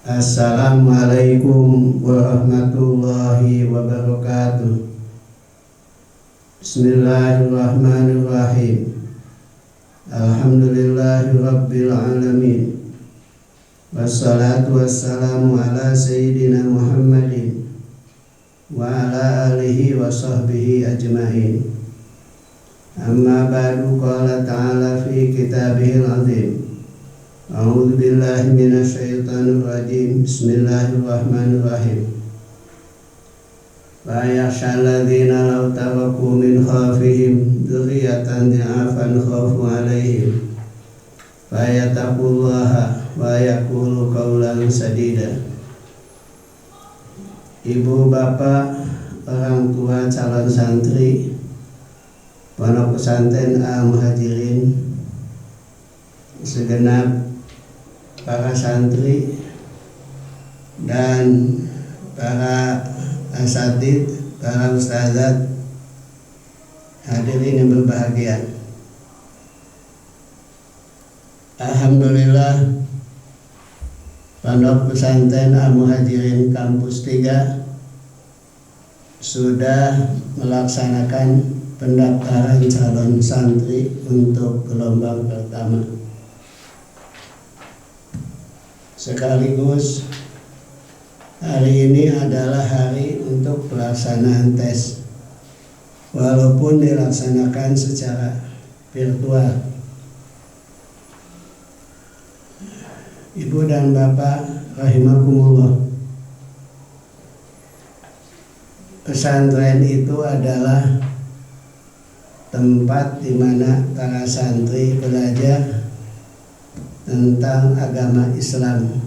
Assalamualaikum warahmatullahi wabarakatuh. Bismillahirrahmanirrahim. Alhamdulillahi rabbil alamin. Wassalatu wassalamu ala sayyidina Muhammadin wa ala alihi wa sahbihi ajma'in. Amma ba'du, qala ta'ala fi kitabihil azim. A'udzu billahi minasyaitonir rajim. Bismillahirrahmanirrahim. Wa yakhshal ladzina law taraku min khalfihim dzurriyyatan dha'afan khafu 'alaihim fa yattaqullaha wa yaqulu qawlan sadida. Ibu bapak, orang tua calon santri Pondok Pesantren Al-Muhajirin, segenap para santri dan para asatid, para ustazat, hadirin yang berbahagia. Alhamdulillah, Pondok Pesantren Al-Muhajirin Kampus 3 sudah melaksanakan pendaftaran calon santri untuk gelombang pertama. Sekaligus hari ini adalah hari untuk pelaksanaan tes, walaupun dilaksanakan secara virtual. Ibu dan bapak rahimakumullah, pesantren itu adalah tempat di mana para santri belajar tentang agama Islam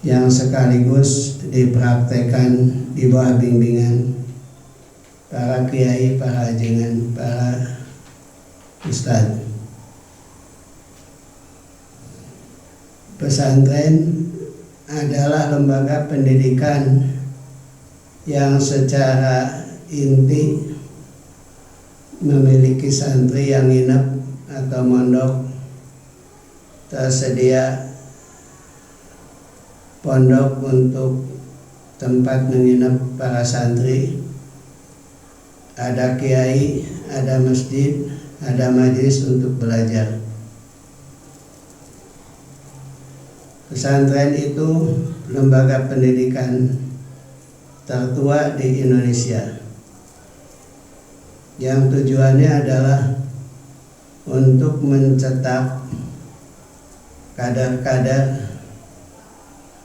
yang sekaligus dipraktekkan di bawah bimbingan para kiai, para ajengan, para ustadz. Pesantren adalah lembaga pendidikan yang secara inti memiliki santri yang nginep atau mondok. Tersedia pondok untuk tempat menginap para santri, ada kiai, ada masjid, ada majelis untuk belajar. Pesantren itu lembaga pendidikan tertua di Indonesia yang tujuannya adalah untuk mencetak kadar-kadar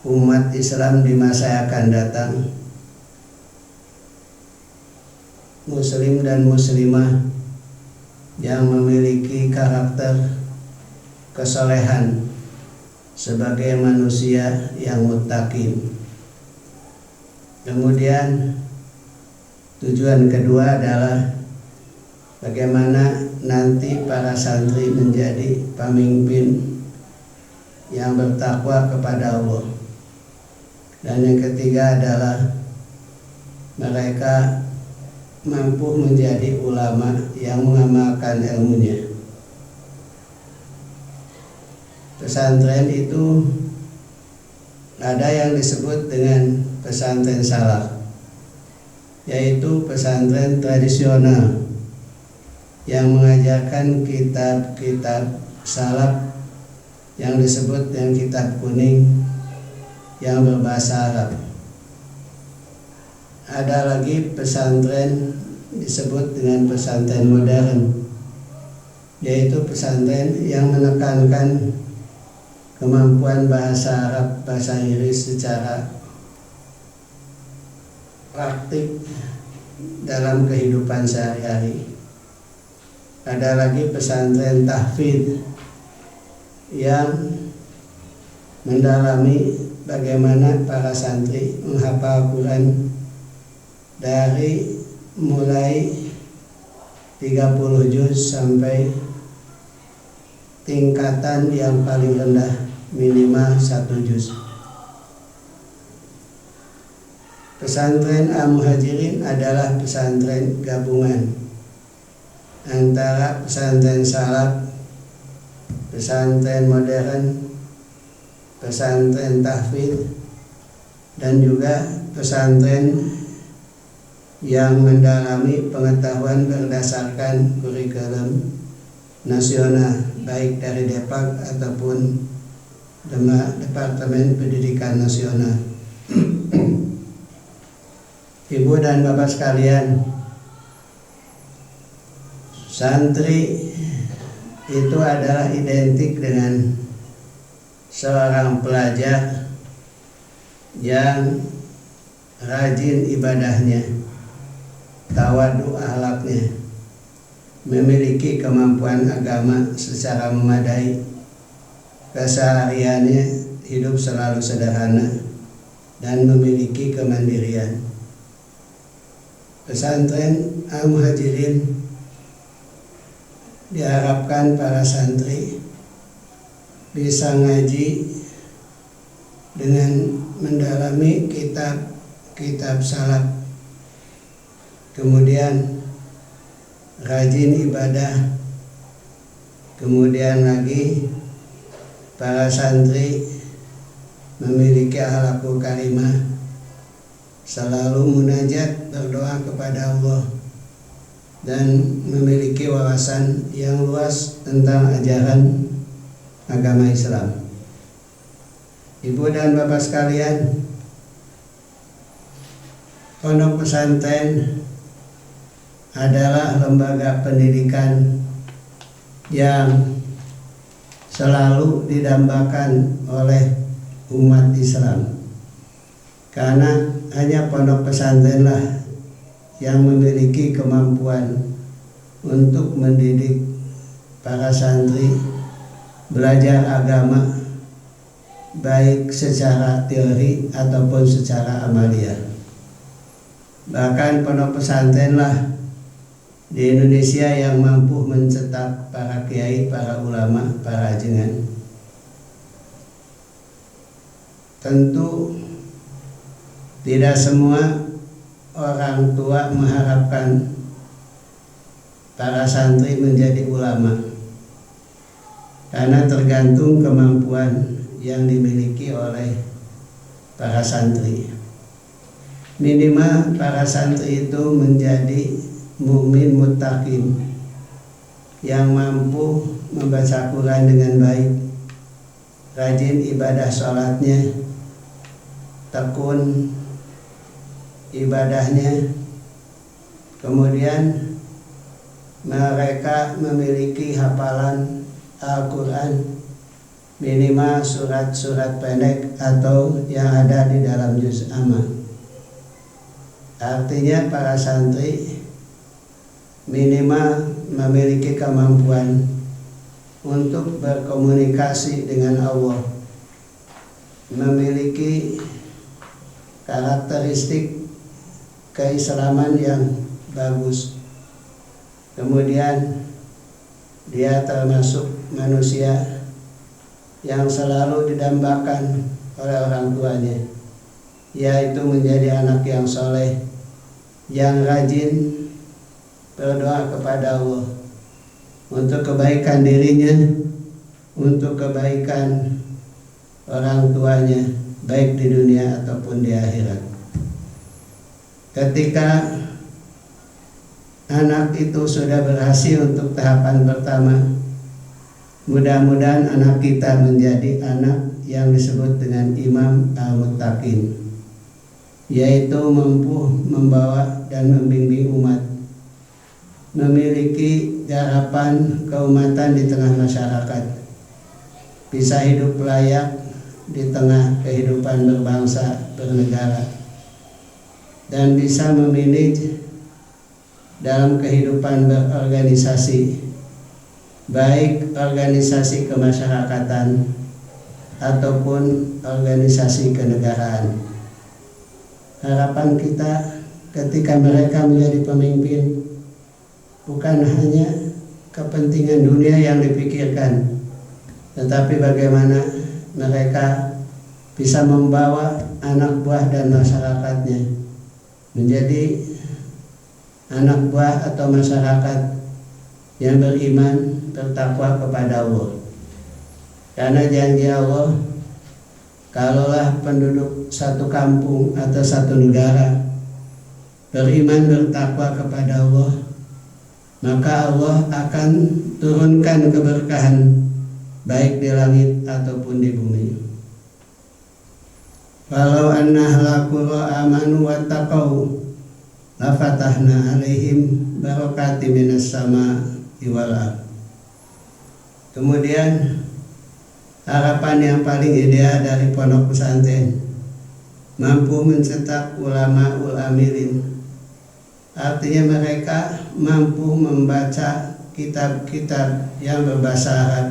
umat Islam di masa yang akan datang, muslim dan muslimah yang memiliki karakter kesolehan sebagai manusia yang muttaqin. Kemudian tujuan kedua adalah bagaimana nanti para santri menjadi pemimpin yang bertakwa kepada Allah. Dan yang ketiga adalah mereka mampu menjadi ulama yang mengamalkan ilmunya. Pesantren itu ada yang disebut dengan pesantren salaf, yaitu pesantren tradisional yang mengajarkan kitab-kitab salaf yang disebut dengan kitab kuning yang berbahasa Arab. Ada lagi pesantren disebut dengan pesantren modern, yaitu pesantren yang menekankan kemampuan bahasa Arab, bahasa Inggris secara praktik dalam kehidupan sehari-hari. Ada lagi pesantren tahfidz yang mendalami bagaimana para santri menghafal Quran dari mulai 30 juz sampai tingkatan yang paling rendah minimal 1 juz. Pesantren Al-Muhajirin adalah pesantren gabungan antara pesantren salaf, pesantren modern, pesantren tahfidz, dan juga pesantren yang mendalami pengetahuan berdasarkan kurikulum nasional, baik dari Depak ataupun Departemen Pendidikan Nasional. Ibu dan Bapak sekalian, santri itu adalah identik dengan seorang pelajar yang rajin ibadahnya, tawadu akhlaknya, memiliki kemampuan agama secara memadai, kesehariannya hidup selalu sederhana, dan memiliki kemandirian. Pesantren Al-Muhajirin diharapkan para santri bisa ngaji dengan mendalami kitab salaf, kemudian rajin ibadah, kemudian lagi para santri memiliki akhlakul karimah, selalu munajat berdoa kepada Allah, dan memiliki wawasan yang luas tentang ajaran agama Islam. Ibu dan Bapak sekalian, pondok pesantren adalah lembaga pendidikan yang selalu didambakan oleh umat Islam, karena hanya pondok pesantrenlah yang memiliki kemampuan untuk mendidik para santri belajar agama, baik secara teori ataupun secara amalia. Bahkan pondok pesantrenlah di Indonesia yang mampu mencetak para kiai, para ulama, para ajengan. Tentu tidak semua orang tua mengharapkan para santri menjadi ulama, karena tergantung kemampuan yang dimiliki oleh para santri. Minimal para santri itu menjadi mukmin muttaqin yang mampu membaca Quran dengan baik, rajin ibadah sholatnya, tekun ibadahnya, kemudian mereka memiliki hafalan Al-Quran minimal surat-surat pendek atau yang ada di dalam juz amma. Artinya para santri minimal memiliki kemampuan untuk berkomunikasi dengan Allah, memiliki karakteristik keislaman yang bagus, kemudian dia termasuk manusia yang selalu didambakan oleh orang tuanya, yaitu menjadi anak yang soleh, yang rajin berdoa kepada Allah untuk kebaikan dirinya, untuk kebaikan orang tuanya, baik di dunia ataupun di akhirat. Ketika anak itu sudah berhasil untuk tahapan pertama, mudah-mudahan anak kita menjadi anak yang disebut dengan imam al-muttaqin, yaitu mampu membawa dan membimbing umat, memiliki garapan keumatan di tengah masyarakat, bisa hidup layak di tengah kehidupan berbangsa bernegara, dan bisa memanage dalam kehidupan berorganisasi, baik organisasi kemasyarakatan ataupun organisasi kenegaraan. Harapan kita ketika mereka menjadi pemimpin, bukan hanya kepentingan dunia yang dipikirkan, tetapi bagaimana mereka bisa membawa anak buah dan masyarakatnya menjadi anak buah atau masyarakat yang beriman, bertakwa kepada Allah. Karena janji Allah, Kalaulah penduduk satu kampung atau satu negara beriman bertakwa kepada Allah, maka Allah akan turunkan keberkahan baik di langit ataupun di bumi. Walau anna ahlal qura amanu wattaqau lafatahna alaihim barakatim minas sama'i wal ardh. Kemudian harapan yang paling ideal dari pondok pesantren mampu mencetak ulama amilin. Artinya mereka mampu membaca kitab-kitab yang berbahasa Arab,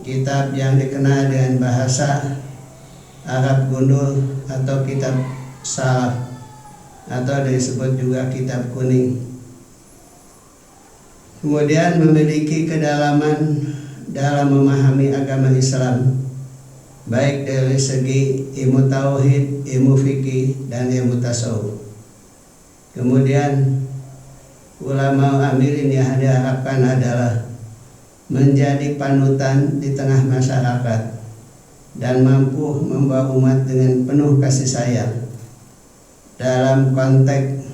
kitab yang dikenal dengan bahasa Arab gundul atau kitab salaf, atau disebut juga kitab kuning. Kemudian memiliki kedalaman dalam memahami agama Islam, baik dari segi ilmu tauhid, ilmu fikih, dan ilmu tasawuf. Kemudian ulama amilin yang diharapkan adalah menjadi panutan di tengah masyarakat dan mampu membawa umat dengan penuh kasih sayang dalam konteks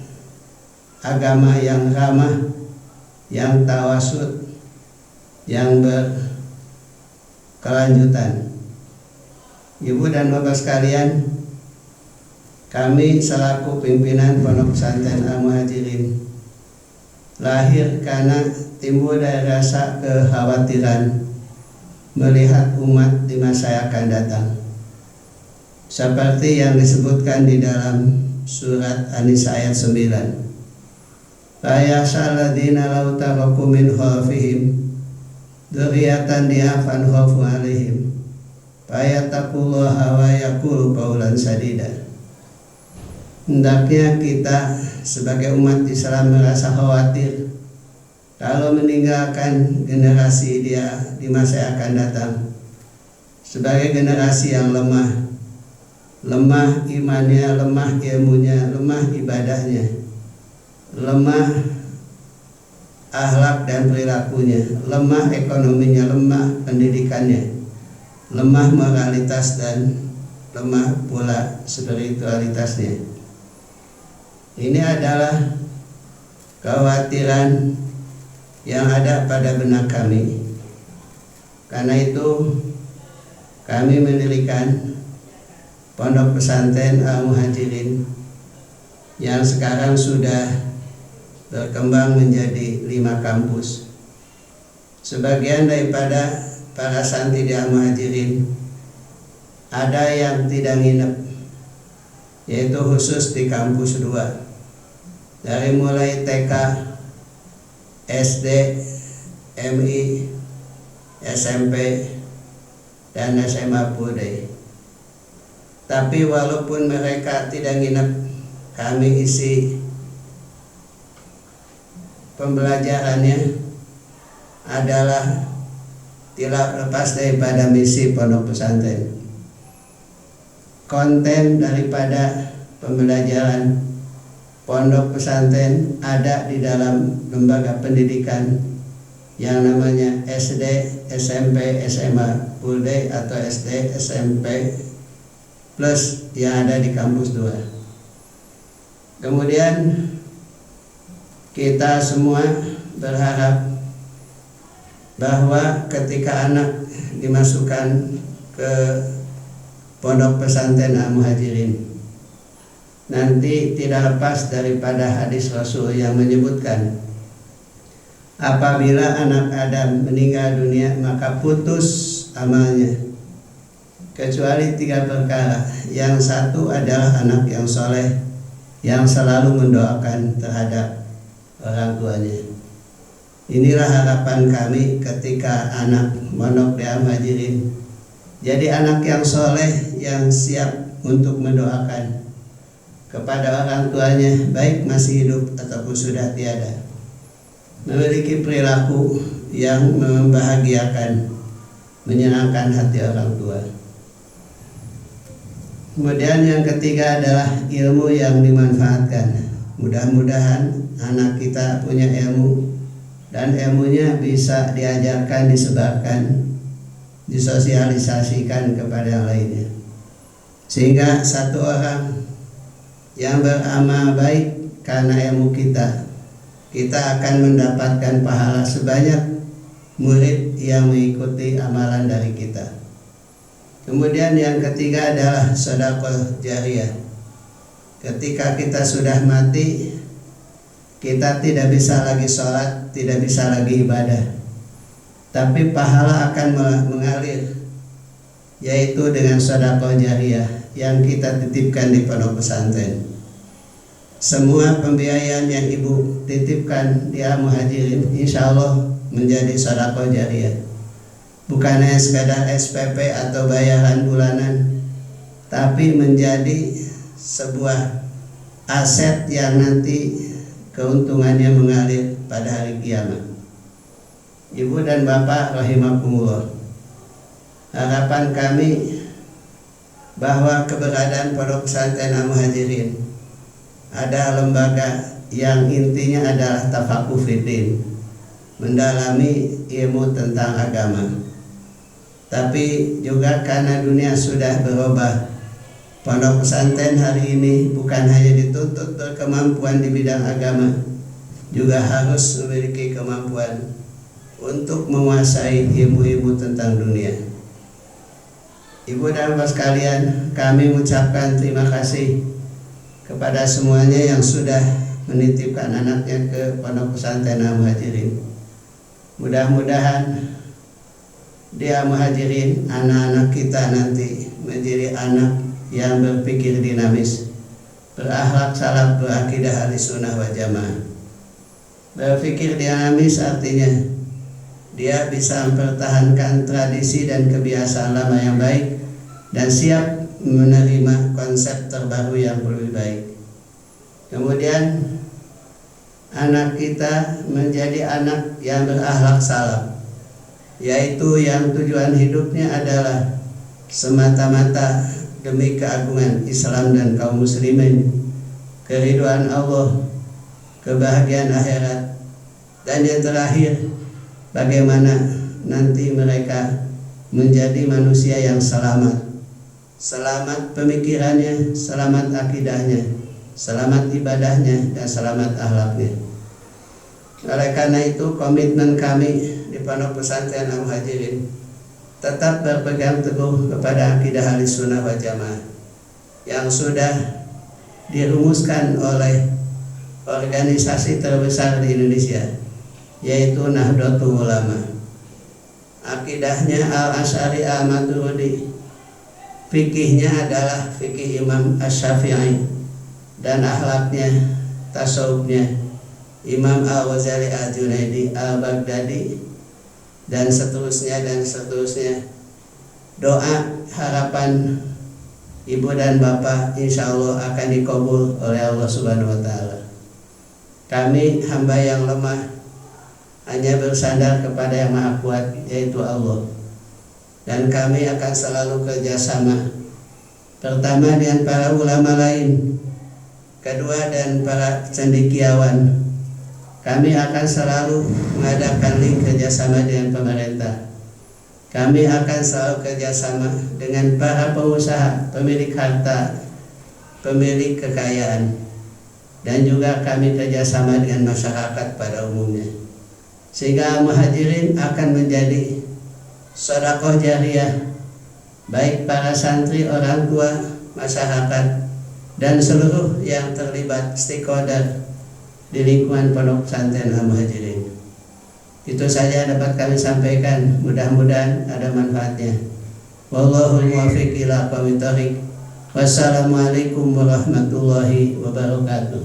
agama yang ramah, yang tawasud, yang berkelanjutan. Ibu dan bapak sekalian, kami selaku pimpinan Pondok Pesantren Al-Muhajirin lahir karena timbul dari rasa kekhawatiran melihat umat di masa yang akan datang, seperti yang disebutkan di dalam surat An-Nisa ayat 9. Fayahsal ladzina law taraku min khalfihim dzurriyyatan di'afan khafu 'alaihim fayattaqullaha wa yaqulu qawlan sadida. Hendaknya kita sebagai umat Islam merasa khawatir kalau meninggalkan generasi dia di masa yang akan datang sebagai generasi yang lemah imannya, lemah ilmunya, lemah ibadahnya, lemah akhlak dan perilakunya, lemah ekonominya, lemah pendidikannya, lemah moralitas, dan lemah pula spiritualitasnya. Ini adalah kekhawatiran yang ada pada benak kami. Karena itu kami mendirikan Pondok Pesantren Al-Muhajirin yang sekarang sudah berkembang menjadi 5 kampus. Sebagian daripada para santri di Al-Muhajirin ada yang tidak nginep, yaitu khusus di kampus 2, dari mulai TK, SD, MI, SMP, dan SMA Pudai. Tapi walaupun mereka tidak nginep, kami isi pembelajarannya adalah tidak lepas daripada misi pondok pesantren. Konten daripada pembelajaran pondok pesantren ada di dalam lembaga pendidikan yang namanya SD, SMP, SMA full day atau SD, SMP plus yang ada di kampus 2. Kemudian kita semua berharap bahwa ketika anak dimasukkan ke Pondok Pesantren Al-Muhajirin, nanti tidak lepas daripada hadis Rasul yang menyebutkan apabila anak Adam meninggal dunia maka putus amalnya kecuali 3 perkara. Yang satu adalah anak yang soleh yang selalu mendoakan terhadap orang tuanya. Inilah harapan kami ketika anak mondok di Al-Muhajirin jadi anak yang soleh yang siap untuk mendoakan kepada orang tuanya, baik masih hidup ataupun sudah tiada, memiliki perilaku yang membahagiakan, menyenangkan hati orang tua. Kemudian yang ketiga adalah ilmu yang dimanfaatkan. Mudah-mudahan anak kita punya ilmu dan ilmunya bisa diajarkan, disebarkan disosialisasikan kepada yang lainnya, sehingga satu orang yang beramal baik karena ilmu kita akan mendapatkan pahala sebanyak murid yang mengikuti amalan dari kita. Kemudian yang ketiga adalah sedekah jariyah. Ketika kita sudah mati, kita tidak bisa lagi sholat, tidak bisa lagi ibadah, tapi pahala akan mengalir, yaitu dengan sedekah jariyah yang kita titipkan di pondok pesantren. Semua pembiayaan yang ibu titipkan di Al-Muhajirin insya Allah menjadi sedekah jariyah, bukan hanya sekadar SPP atau bayaran bulanan, tapi menjadi sebuah aset yang nanti keuntungannya mengalir pada hari kiamat. Ibu dan bapak rahimakumullah, harapan kami bahwa keberadaan pondok pesantren Al-Muhajirin ada lembaga yang intinya adalah tafakuh fiddin, mendalami ilmu tentang agama. Tapi juga karena dunia sudah berubah, pondok pesantren hari ini bukan hanya dituntut berkemampuan di bidang agama, juga harus memiliki kemampuan untuk menguasai ilmu-ilmu tentang dunia. Ibu dan bapak sekalian, kami mengucapkan terima kasih kepada semuanya yang sudah menitipkan anaknya ke pondok pesantren Al-Muhajirin. Mudah-mudahan di Al-Muhajirin anak-anak kita nanti menjadi anak yang berpikir dinamis, berakhlak salaf, berakidah ahlussunnah wal jamaah. Berpikir dinamis artinya dia bisa mempertahankan tradisi dan kebiasaan lama yang baik dan siap menerima konsep terbaru yang lebih baik. Kemudian anak kita menjadi anak yang berakhlak salaf, yaitu yang tujuan hidupnya adalah semata-mata demi keagungan Islam dan kaum muslimin, keridhaan Allah, kebahagiaan akhirat, dan yang terakhir bagaimana nanti mereka menjadi manusia yang selamat pemikirannya, selamat akidahnya, selamat ibadahnya, dan selamat akhlaknya. Oleh karena itu komitmen kami di pondok pesantren Al-Muhajirin tetap berpegang teguh kepada akidah ahlussunnah wal jamaah yang sudah dirumuskan oleh organisasi terbesar di Indonesia, yaitu Nahdlatul Ulama. Akidahnya Al-Asy'ari Al-Maturidi, fikihnya adalah fikih Imam Asy-Syafi'i, dan akhlaknya, tasawufnya Imam Al-Ghazali, Al-Junaidi, Al-Baghdadi, dan seterusnya dan seterusnya. Doa harapan ibu dan bapak insya Allah akan dikabul oleh Allah Subhanahu wa Ta'ala. Kami hamba yang lemah hanya bersandar kepada yang maha kuat, yaitu Allah, dan kami akan selalu kerjasama, pertama dengan para ulama lain, kedua dan para cendekiawan. Kami akan selalu mengadakan link kerjasama dengan pemerintah. Kami akan selalu kerjasama dengan para pengusaha, pemilik harta, pemilik kekayaan, dan juga kami kerjasama dengan masyarakat pada umumnya, sehingga Muhajirin akan menjadi sedekah jariyah baik para santri, orang tua, masyarakat, dan seluruh yang terlibat stakeholder di lingkungan pondok pesantren Al-Muhajirin. Itu saja dapat kami sampaikan, mudah-mudahan ada manfaatnya. Wallahul muwaffiq ila aqwamit thoriq. Wassalamualaikum warahmatullahi wabarakatuh.